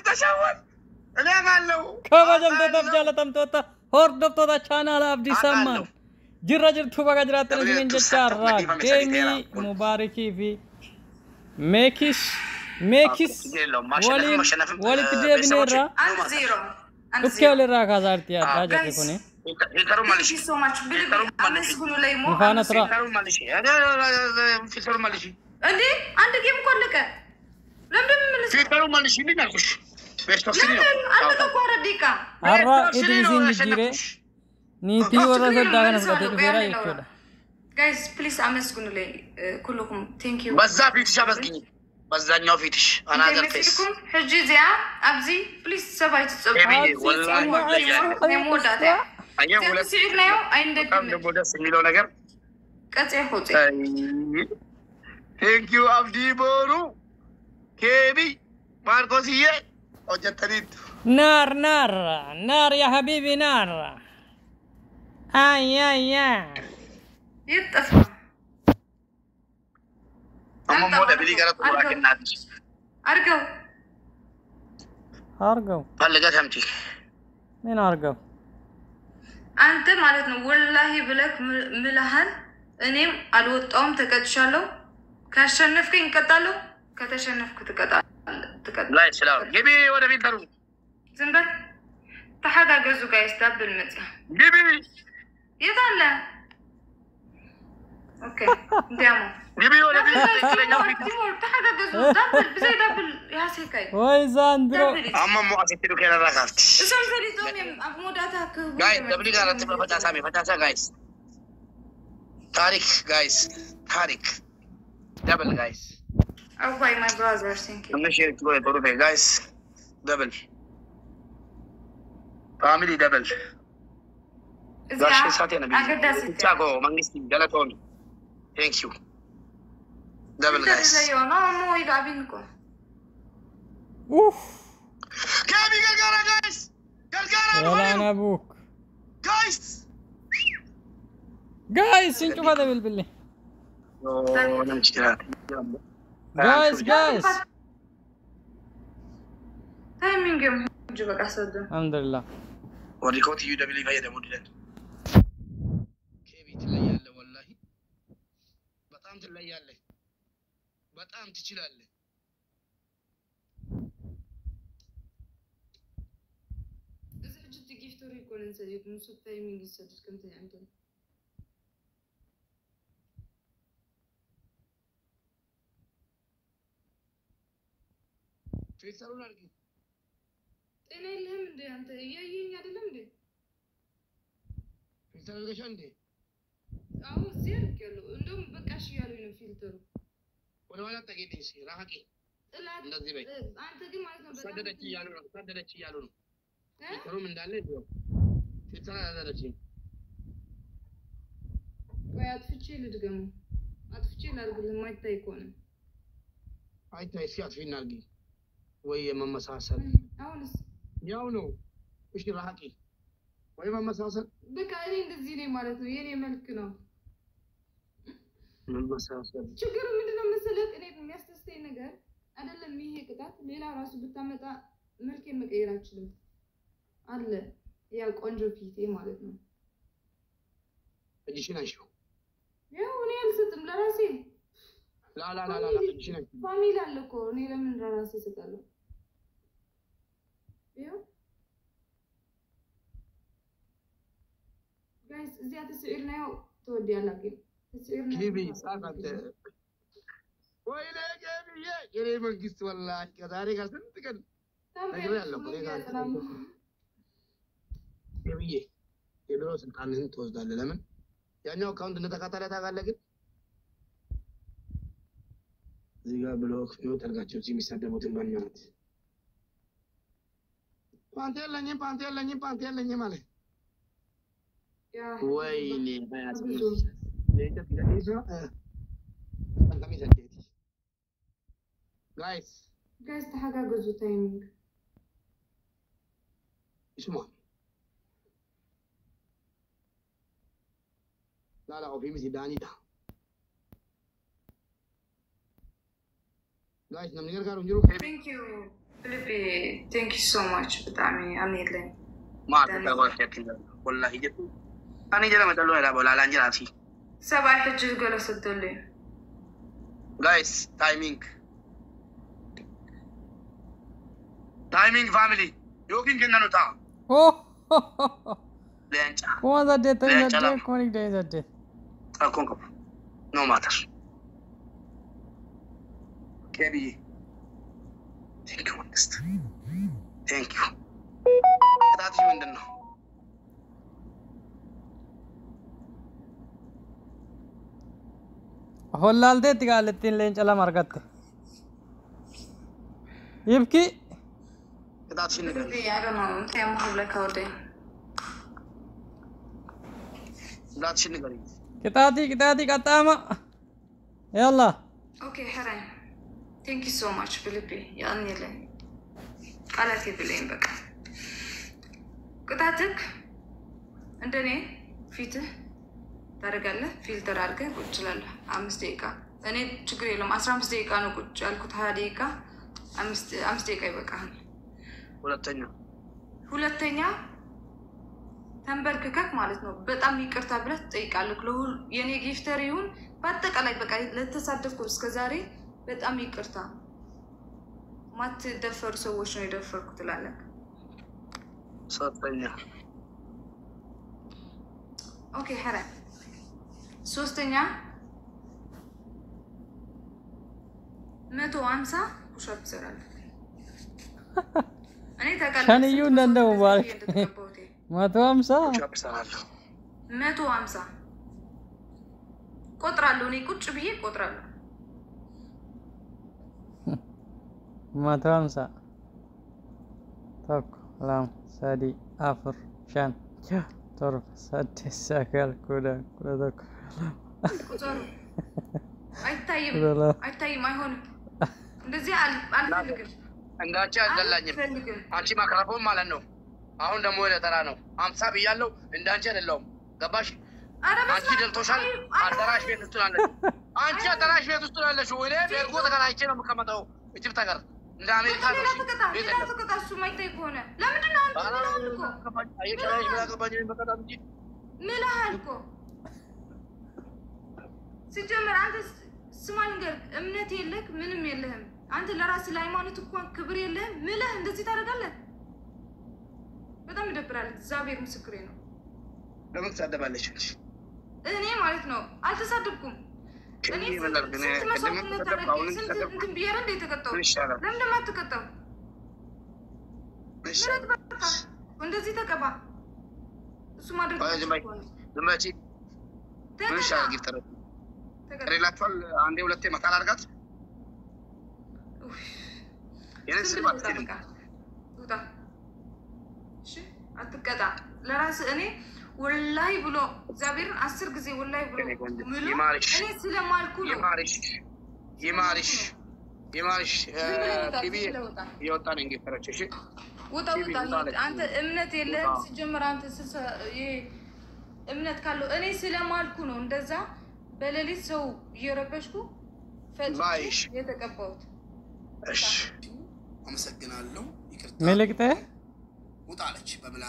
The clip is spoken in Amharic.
تشون انا قالو كبجم تتبجل تمتوتا هوردف توتا channel abdi saman jirra jirtu baga jirata nasingen jecharra demi mubariki fi mekis walid debinera and zero ukkele ra khazarti ya raja kone thank you so much amesgulu lay mo nifana tra فيترو مالشي عندي عندك كيف كلك لم فيترو مالشي مين نخش باش تفسيري عندك كوره ديكا arra idrisin jire niti wara sadagana fadate fera yechoda guys please amesgulu lay كلكم thank you بزا فيتش بزغني بزانيو فيتش انا درفيس حجي زيا ابزي بليز سبايت ابي والله نموداتا ايا ولا سيرنا يو عندك دبو دس ميلو نجر قطع خوتي ثانك يو عبدي بورو كيبي ماركوسيه وجتريت نار يا حبيبي نار اي يتفق اما مودا بلي قرات وراك النادي ارجو فلقت همتي مين ارجو አንተ ማለት ነው ወላሂ ብለክ ምልሃል እኔም አልወጣውም ተቀጥሻለሁ ካሸነፍከኝ እቀጣለሁ ከተሸነፍኩ ትቀጣለህ لا سلام جيبي ولا بيترو ዝም በል ተሐጋገዙ ጋይስ ዳብል መጽ جيبي የታለ ኦኬ እንዲያሞ جيبي ولا بيترو ተሐጋገዙ ዳብል بزي دبل يا سيكاي وي زاندرو اما مو اسيتو كده راكافت እሱም ዘሪቶም አሞዳታ ጋይስ ደብል ጋራት ፈታሳ ጋይስ ታሪክ ጋይስ ታሪክ ደብል ጋይስ Oh why my brother thank you እነሺ ቶሎ ጋይስ ደብል ፋሚሊ ደብል ጋሽ ሳቴ ነብይ ቻጎ መንግስት ገለቶን ቴንክ ዩ ደብል ጋይስ no mo ይጋቢንኮ اوف كابي قلقارة جايز يلا انا ابوك جايز نشوف هذا بالله جايز تايمينج جوا قصده الحمد لله وريكوتي يو دبليو فايده مودلن كيبي تلياله والله بطام تلياله بطام تشيلاله يكون انسى نص التايمينج السادس كم عندنا في سالون ارجي انا اللي من دي انت يايين አይደለም እንዴ ፊልተር ልገሽ እንዴ አው ሲርክ ያለው እንደውም በቃሽ ያለው ነው ፊልተሩ ወደ ኋላ ተገኘሽ ራቂ እንደዚህ በይ አንተ ግን ማለት ነው ሰደደች ያሉ ነው ፊልተሩም እንዳለ ይው ፊልተር አደረችኝ ወይ አጥፍቼ ልድገሙ አጥፍቼ ላድርግልህ ማይታይ ከሆነ አይታይ ሲያት ፊናርጊ ወይ የመመሳሰል አሁንስ ያው ነው እሺ ራቂ ወይ መመሳሰል በቃ እኔ እንደዚህ ነኝ ማለት ነው የኔ መልክ ነው መመሳሰል ችግሩ ምንድነው መሰለህ እኔ የሚያስተስተኝ ነገር አይደለም ይሄ ቅጣት ሌላ ራሱ ብታመጣ መልኬ መቀየር አልችልም አለ ያ ቆንጆ ፊቴ ማለት ነው እሺ ናሽው ያው እኔ አልሰጥም ለራሴ ላ እሺ ናሽ ፋሚሊ አለ እኮ እኔ ለምን ለራሴ እሰጣለሁ ያው ጋይስ እዚያ ተስዕል ነው ተወዲያለህ ግን ተስዕል ነው ጂቢ ሳቃተ ወይኔ ጂቢ የኔ መንግስት ወላሂ ከዛሬ ጋር ስንት ቀን ነገር ያለው እኔ ጋር ጂቢ የድሮ ስልጣንህን ትወስዳለህ ለምን ያኛው አካውንት እንደተቃጠለ ታውቃለህ ግን እዚህ ጋር ብሎክ ነው ተርጋቸው የሚሳደቡትን ማንኛውም ፓንቴ ያለኝ ማለት ያ ወይኔ ባያስብሉ ለኢትዮጵያ ለኢትዮጵያ አንተም ይሰደት ጋይስ ተሐጋገዙ ታይሚንግ اسمع لا وفي مثل داني ده ጋይስ ነምንገር ጋር እንጅሩ Thank you Felipe. Thank you so much بتعمي أميلين. ما تقول كذا والله جدو. أنا جل ما تلو هذا ولا لانجراتي. سبع حجج قالوا صدقني. Guys, timing family. Yokin كنا نتا. Oh. لانجا. Kung ada date ni ada, kung ni day ada. أكون كم. No matter. كبي. Thank you next. Thank you. That's you in the know. Hollal de tiga tin len chala margat. Yibki. That's you in the know. Felipe, I don't know. I'm hopeless out there. That's you in the know. Kita hati kata ama. Yalla. Okay, Haran. Thank you so much Felipe. يا أميلين. قالت بلين بقى. قطعتك عندني فيته ታረጋለህ ፊልተር አድርገህ ቁጭ ላለህ 5 ደቂቃ እኔ ችግር የለም 15 ደቂቃ ነው ቁጭ ያልኩት 20 ደቂቃ 5 ደቂቃ ይበቃል ሁለተኛ ተንበርክከክ ማለት ነው በጣም ይቅርታ ብለህ ትጠይቃለህ ለሁሉ የኔ ጊፍተር ይሁን በአጠቃላይ በቃ ለተሳደብኩ እስከ ዛሬ በጣም ይቅርታ ማትደፈሩ ሰዎች ነው የደፈርኩት ትላለህ ሶስተኛ ኦኬ ሐራ ሶስተኛ 150 ፑሽአፕ ትሰራለህ እኔ ታውቃለህ ሻንዩ እንደው ባርክ 150 ፑሽአፕ ትሰራለህ 150 ቆጥራለሁ እኔ ቁጭ ብዬ ቆጥራለሁ 150 ቶክ ላም ሳዲ አፍር ሻን طرف سادس ساكل كودا ذاك አይታይም አይሆንም እንደዚህ አልፈልግም እንዳንቺ አይደላኝም አንቺ ማክራፎን ማለት ነው አሁን ደግሞ ወደ ተራ ነው 50 ብያለሁ እንዳንቺ አይደለም ገባሽ አንቺ ደልቶሻል አዳራሽ ቤት ውስጥ አለሽ አንቺ አዳራሽ ቤት ውስጥ አለሽ ወይ ቤርጎ ተከራይቼ ነው የምቀመጠው እጅብ ተገር እንደ አሜሪካ ነው ሌላ ተቀጣሱ ማይታይ ከሆነ ለምንድን ነው አንተ እኮ አይከራይ ብላ ገባኝ በቀጣም እንጂ ምልሃል እኮ ሲጀመር አንተ ስማንገር እምነት የለክ ምንም የለህም አንተ ለራስ ለሃይማኖት እንኳን ክብር የለህም ምልህ እንደዚህ ታደርጋለህ በጣም ይደብራል እግዚአብሔር ምስክሬ ነው ለምን ተሳደባለች እኔ ማለት ነው አልተሳደብኩም እኔ ለምን ተቀጣው እንደዚህ ተቀባ እሱ ማድረግ ዝምበቺ ምንሻ ጊፍተር ተቀሪላችኋል አንዴ ሁለቴ መካል አድርጋት የነስ ባትልም ውጣ እሺ አትቀጣ ለራስ እኔ ወላሂ ብሎ እግዚአብሔርን 10 ጊዜ ወላሂ ብሎ ምሉ እኔ ስለማልኩ ነው ይማርሽ ቲቪ ይወጣ ነው እንግዲህ እሺ ውጣ አንተ እምነት የለህም ሲጀምር አንተ እምነት ካለው እኔ ስለማልኩ ነው እንደዛ በሌሊት ሰው እየረበሽኩ ፈጥሽ የተቀባሁት እሺ አመሰግናለሁ ይቅርታ መልእክቴ ውጣለች በብላ